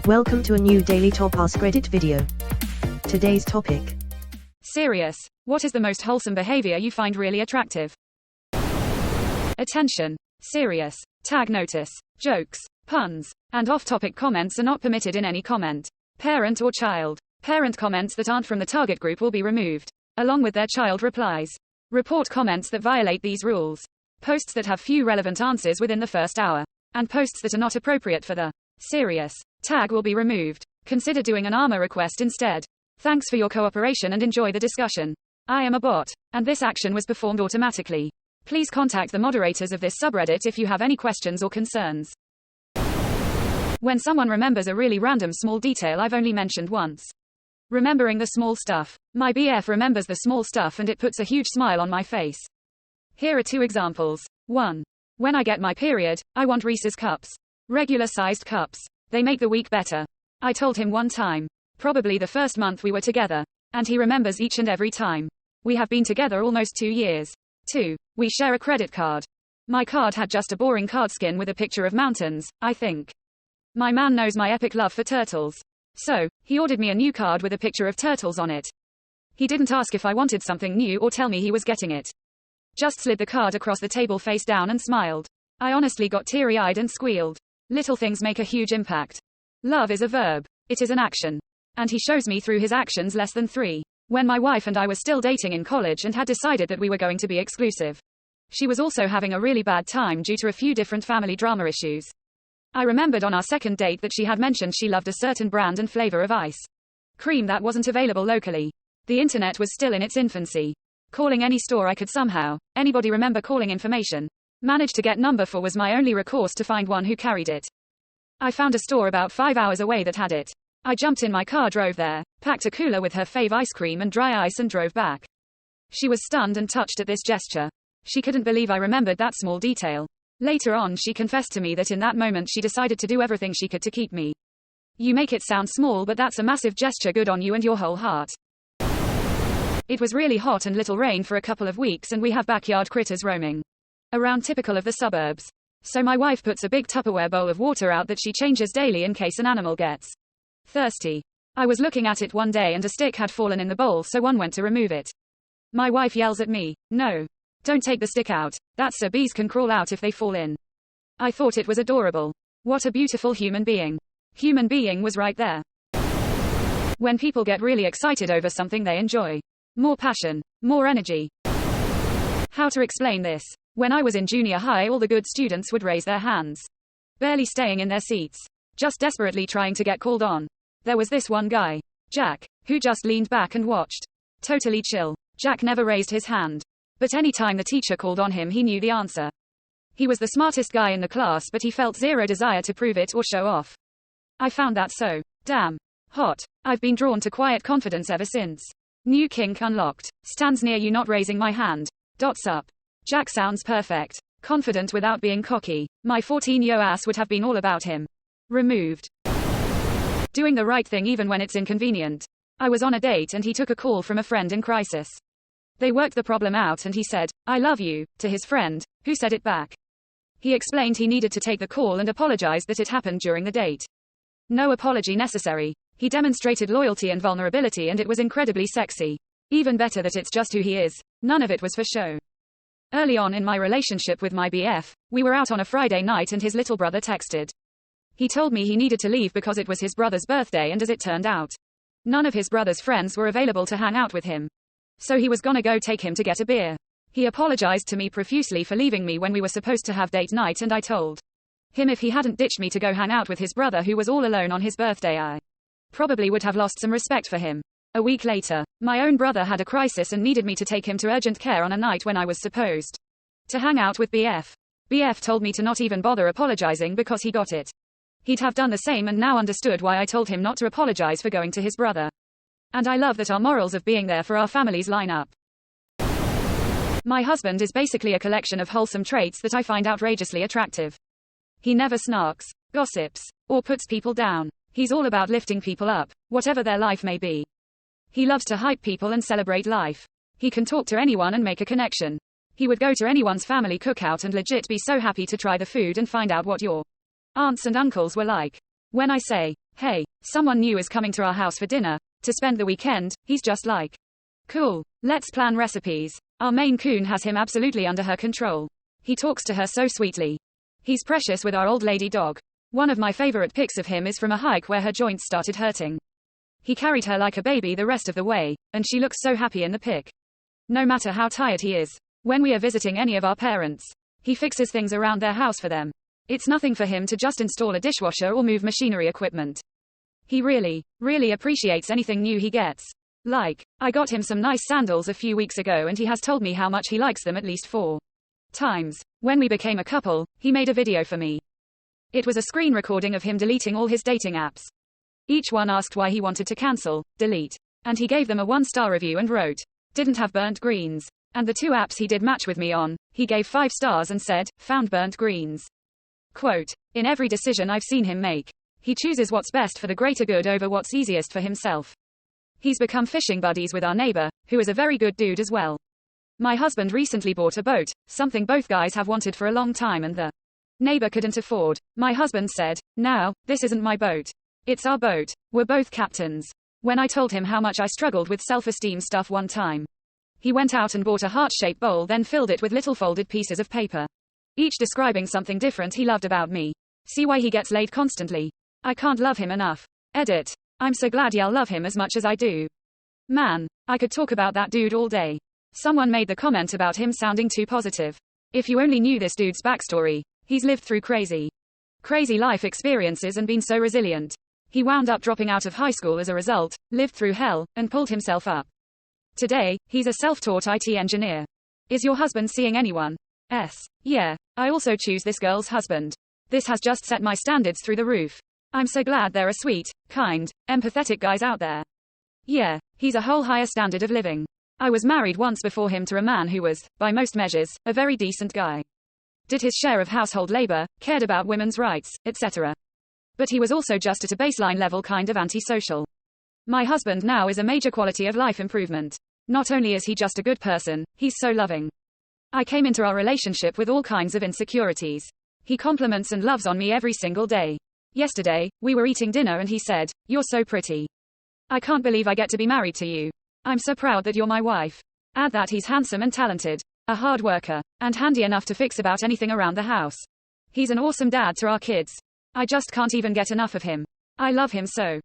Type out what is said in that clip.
Welcome to a new daily top AskReddit video. Today's topic. Serious. What is the most wholesome behavior you find really attractive? Attention. Serious. Tag notice. Jokes, puns, and off-topic comments are not permitted in any comment. Parent or child. Parent comments that aren't from the target group will be removed, along with their child replies. Report comments that violate these rules. Posts that have few relevant answers within the first hour. And posts that are not appropriate for the serious tag will be removed. Consider doing an ARMA request instead. Thanks for your cooperation and enjoy the discussion. I am a bot, and this action was performed automatically. Please contact the moderators of this subreddit if you have any questions or concerns. When someone remembers a really random small detail I've only mentioned once. Remembering the small stuff. My BF remembers the small stuff and it puts a huge smile on my face. Here are 2 examples. 1. When I get my period, I want Reese's cups. Regular-sized cups. They make the week better. I told him one time. Probably the first month we were together. And he remembers each and every time. We have been together almost 2 years. 2. We share a credit card. My card had just a boring card skin with a picture of mountains, I think. My man knows my epic love for turtles. So, he ordered me a new card with a picture of turtles on it. He didn't ask if I wanted something new or tell me he was getting it. Just slid the card across the table face down and smiled. I honestly got teary-eyed and squealed. Little things make a huge impact. Love is a verb. It is an action. And he shows me through his actions less than 3. When my wife and I were still dating in college and had decided that we were going to be exclusive. She was also having a really bad time due to a few different family drama issues. I remembered on our second date that she had mentioned she loved a certain brand and flavor of ice cream that wasn't available locally. The internet was still in its infancy. Calling any store I could somehow, anybody remember calling information? Managed to get number 4 was my only recourse to find one who carried it. I found a store about 5 hours away that had it. I jumped in my car, drove there, packed a cooler with her fave ice cream and dry ice and drove back. She was stunned and touched at this gesture. She couldn't believe I remembered that small detail. Later on she confessed to me that in that moment she decided to do everything she could to keep me. You make it sound small, but that's a massive gesture. Good on you and your whole heart. It was really hot and little rain for a couple of weeks and we have backyard critters roaming around, typical of the suburbs. So my wife puts a big Tupperware bowl of water out that she changes daily in case an animal gets thirsty. I was looking at it one day and a stick had fallen in the bowl, so one went to remove it. My wife yells at me, "No. Don't take the stick out. That's so bees can crawl out if they fall in." I thought it was adorable. What a beautiful human being. Human being was right there. When people get really excited over something they enjoy. More passion. More energy. How to explain this? When I was in junior high, all the good students would raise their hands. Barely staying in their seats. Just desperately trying to get called on. There was this one guy, Jack, who just leaned back and watched. Totally chill. Jack never raised his hand. But any time the teacher called on him, he knew the answer. He was the smartest guy in the class, but he felt zero desire to prove it or show off. I found that so damn hot. I've been drawn to quiet confidence ever since. New kink unlocked. Stands near you, not raising my hand. Dots up. Jack sounds perfect. Confident without being cocky. My 14-year ass would have been all about him. Removed. Doing the right thing even when it's inconvenient. I was on a date and he took a call from a friend in crisis. They worked the problem out and he said, "I love you," to his friend, who said it back. He explained he needed to take the call and apologized that it happened during the date. No apology necessary. He demonstrated loyalty and vulnerability and it was incredibly sexy. Even better that it's just who he is. None of it was for show. Early on in my relationship with my BF, we were out on a Friday night and his little brother texted. He told me he needed to leave because it was his brother's birthday, and as it turned out, none of his brother's friends were available to hang out with him. So he was gonna go take him to get a beer. He apologized to me profusely for leaving me when we were supposed to have date night, and I told him if he hadn't ditched me to go hang out with his brother who was all alone on his birthday, I probably would have lost some respect for him. A week later, my own brother had a crisis and needed me to take him to urgent care on a night when I was supposed to hang out with BF. BF told me to not even bother apologizing because he got it. He'd have done the same and now understood why I told him not to apologize for going to his brother. And I love that our morals of being there for our families line up. My husband is basically a collection of wholesome traits that I find outrageously attractive. He never snarks, gossips, or puts people down. He's all about lifting people up, whatever their life may be. He loves to hype people and celebrate life. He can talk to anyone and make a connection. He would go to anyone's family cookout and legit be so happy to try the food and find out what your aunts and uncles were like. When I say Hey, someone new is coming to our house for dinner, to spend the weekend. He's just like, cool, let's plan recipes. Our Maine Coon has him absolutely under her control. He talks to her so sweetly. He's precious with our old lady dog. One of my favorite pics of him is from a hike where her joints started hurting. He carried her like a baby the rest of the way, and she looks so happy in the pic. No matter how tired he is, when we are visiting any of our parents, he fixes things around their house for them. It's nothing for him to just install a dishwasher or move machinery equipment. He really appreciates anything new he gets. Like, I got him some nice sandals a few weeks ago and he has told me how much he likes them at least 4 times. When we became a couple, he made a video for me. It was a screen recording of him deleting all his dating apps. Each one asked why he wanted to cancel, delete. And he gave them a 1-star review and wrote, didn't have burnt greens. And the 2 apps he did match with me on, he gave 5 stars and said, found burnt greens. Quote, in every decision I've seen him make, he chooses what's best for the greater good over what's easiest for himself. He's become fishing buddies with our neighbor, who is a very good dude as well. My husband recently bought a boat, something both guys have wanted for a long time and the neighbor couldn't afford. My husband said, now, this isn't my boat. It's our boat. We're both captains. When I told him how much I struggled with self-esteem stuff one time, he went out and bought a heart-shaped bowl, then filled it with little folded pieces of paper, each describing something different he loved about me. See why he gets laid constantly? I can't love him enough. Edit. I'm so glad y'all love him as much as I do. Man, I could talk about that dude all day. Someone made the comment about him sounding too positive. If you only knew this dude's backstory, he's lived through crazy life experiences and been so resilient. He wound up dropping out of high school as a result, lived through hell, and pulled himself up. Today, he's a self-taught IT engineer. Is your husband seeing anyone? Yeah, I also choose this girl's husband. This has just set my standards through the roof. I'm so glad there are sweet, kind, empathetic guys out there. Yeah, he's a whole higher standard of living. I was married once before him to a man who was, by most measures, a very decent guy. Did his share of household labor, cared about women's rights, etc. But he was also just at a baseline level kind of antisocial. My husband now is a major quality of life improvement. Not only is he just a good person, he's so loving. I came into our relationship with all kinds of insecurities. He compliments and loves on me every single day. Yesterday, we were eating dinner and he said, you're so pretty. I can't believe I get to be married to you. I'm so proud that you're my wife. Add that he's handsome and talented, a hard worker, and handy enough to fix about anything around the house. He's an awesome dad to our kids. I just can't even get enough of him. I love him so.